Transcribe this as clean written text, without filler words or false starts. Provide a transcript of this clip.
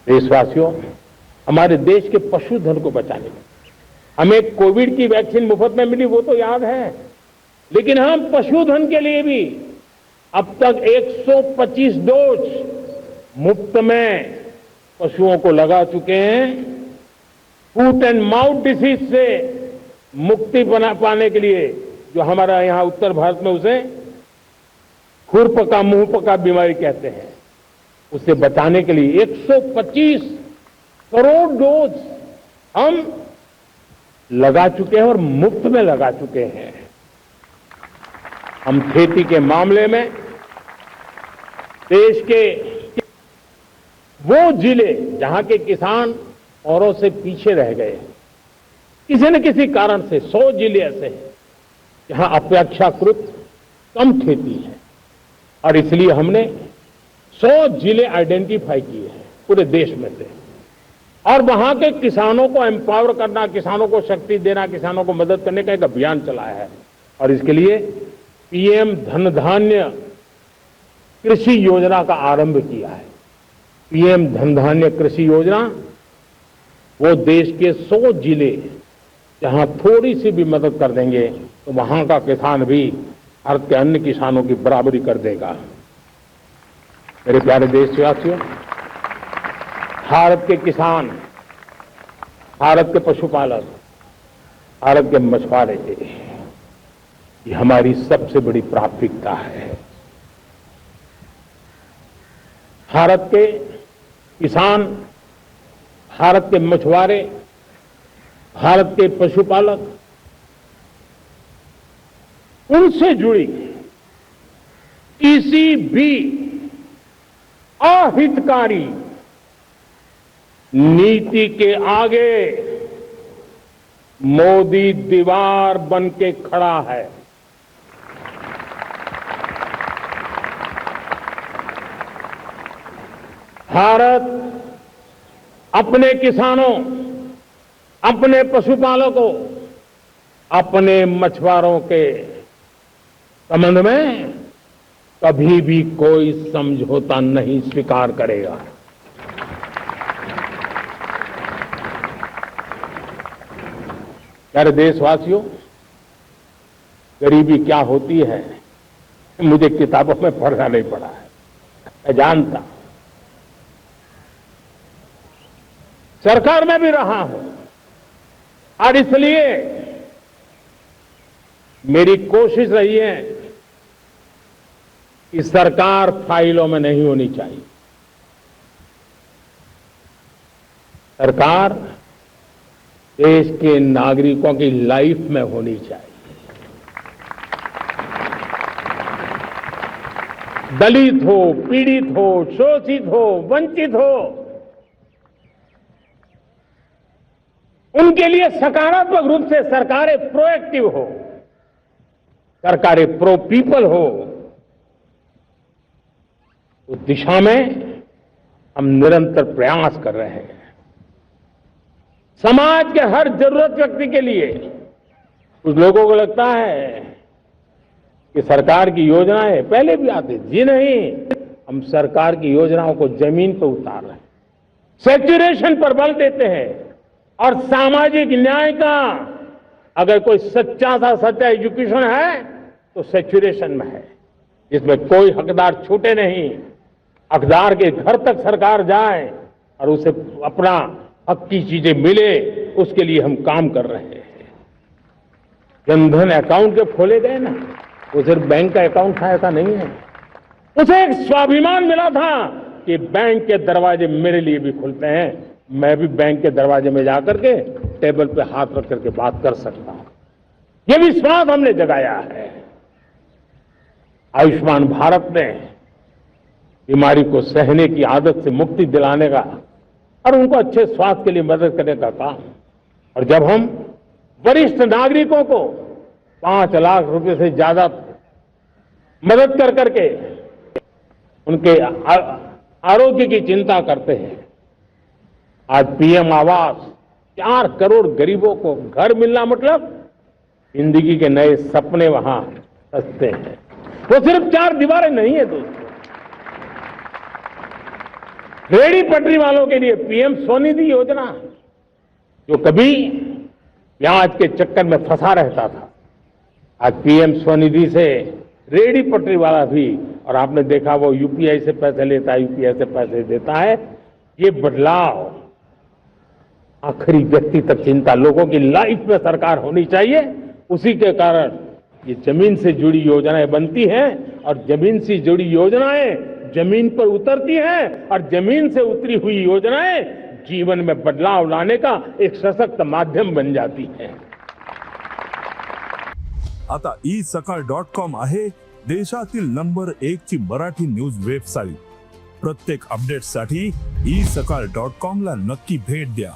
देशवासियों, हमारे देश के पशुधन को बचाने में हमें कोविड की वैक्सीन मुफ्त में मिली, वो तो याद है, लेकिन हम पशुधन के लिए भी अब तक 125 डोज मुफ्त में पशुओं को लगा चुके हैं। फूट एंड माउथ डिसीज से मुक्ति पाने के लिए, जो हमारा यहां उत्तर भारत में उसे खुरपका मुंहपका बीमारी कहते हैं, उससे बचाने के लिए 125 करोड़ डोज हम लगा चुके हैं और मुफ्त में लगा चुके हैं। हम खेती के मामले में देश के वो जिले जहां के किसान औरों से पीछे रह गए, किसी न किसी कारण से 100 जिले ऐसे हैं जहां अपेक्षाकृत कम खेती है, और इसलिए हमने 100 जिले आइडेंटिफाई किए हैं पूरे देश में से, और वहां के किसानों को एम्पावर करना, किसानों को शक्ति देना, किसानों को मदद करने का एक अभियान चलाया है। और इसके लिए पीएम धन धान्य कृषि योजना का आरंभ किया है। पीएम धन धान्य कृषि योजना वो देश के 100 जिले जहां थोड़ी सी भी मदद कर देंगे तो वहां का किसान भी भारत के अन्य किसानों की बराबरी कर देगा। मेरे प्यारे देशवासियों, भारत के किसान, भारत के पशुपालक, भारत के मछुआरे, ये हमारी सबसे बड़ी प्राथमिकता है। भारत के किसान, भारत के मछुआरे, भारत के पशुपालक, उनसे जुड़ी किसी भी अहितकारी नीति के आगे मोदी दीवार बन के खड़ा है। भारत अपने किसानों, अपने पशुपालकों, अपने मछुआरों के संबंध में कभी भी कोई समझौता नहीं स्वीकार करेगा। प्यारे देशवासियों, गरीबी क्या होती है मुझे किताबों में पढ़ना नहीं पड़ा है, मैं जानता, सरकार में भी रहा हूं, और इसलिए मेरी कोशिश रही है कि सरकार फाइलों में नहीं होनी चाहिए। सरकार देश के नागरिकों की लाइफ में होनी चाहिए। दलित हो, पीड़ित हो, शोषित हो, वंचित हो, उनके लिए सकारात्मक रूप से सरकारें प्रोएक्टिव हो, सरकारें प्रो पीपल हो, उस दिशा में हम निरंतर प्रयास कर रहे हैं। समाज के हर जरूरत व्यक्ति के लिए, कुछ लोगों को लगता है कि सरकार की योजनाएं पहले भी आती थी, जी नहीं, हम सरकार की योजनाओं को जमीन पर उतार रहे हैं, सैचुरेशन पर बल देते हैं, और सामाजिक न्याय का अगर कोई सच्चा सा सच्चा एजुकेशन है तो सैचुरेशन में है, जिसमें कोई हकदार छूटे नहीं, हकदार के घर तक सरकार जाए और उसे अपना हक की चीजें मिले, उसके लिए हम काम कर रहे हैं। जनधन अकाउंट जो खोले गए ना, वो सिर्फ बैंक का अकाउंट था ऐसा नहीं है, उसे एक स्वाभिमान मिला था कि बैंक के दरवाजे मेरे लिए भी खुलते हैं, मैं भी बैंक के दरवाजे में जाकर के टेबल पे हाथ रख करके बात कर सकता हूं। यह विश्वास हमने जगाया है। आयुष्मान भारत ने बीमारी को सहने की आदत से मुक्ति दिलाने का और उनको अच्छे स्वास्थ्य के लिए मदद करने का काम, और जब हम वरिष्ठ नागरिकों को 5 लाख रुपए से ज्यादा मदद कर करके उनके आरोग्य की चिंता करते हैं, आज पीएम आवास 4 करोड़ गरीबों को घर मिलना मतलब जिंदगी के नए सपने वहां सजते हैं। वो सिर्फ 4 दीवारें नहीं है दोस्तों, रेहड़ी पटरी वालों के लिए पीएम स्वनिधि योजना, जो कभी ब्याज के चक्कर में फंसा रहता था, आज पीएम स्वनिधि से रेहड़ी पटरी वाला भी, और आपने देखा वो यूपीआई से पैसे लेता है, यूपीआई से पैसे देता है। ये बदलाव आखिरी व्यक्ति तक चिंता, लोगों की लाइफ में सरकार होनी चाहिए। उसी के कारण ये जमीन से जुड़ी योजनाएं बनती हैं, और जमीन से जुड़ी योजनाएं जमीन पर उतरती हैं, और जमीन से उतरी हुई योजनाएं जीवन में बदलाव लाने का एक सशक्त माध्यम बन जाती हैं। आता isakal.com आहे देशातील नंबर 1 ची मराठी न्यूज वेबसाईट। प्रत्येक अपडेटसाठी isakal.com ला नक्की भेट द्या।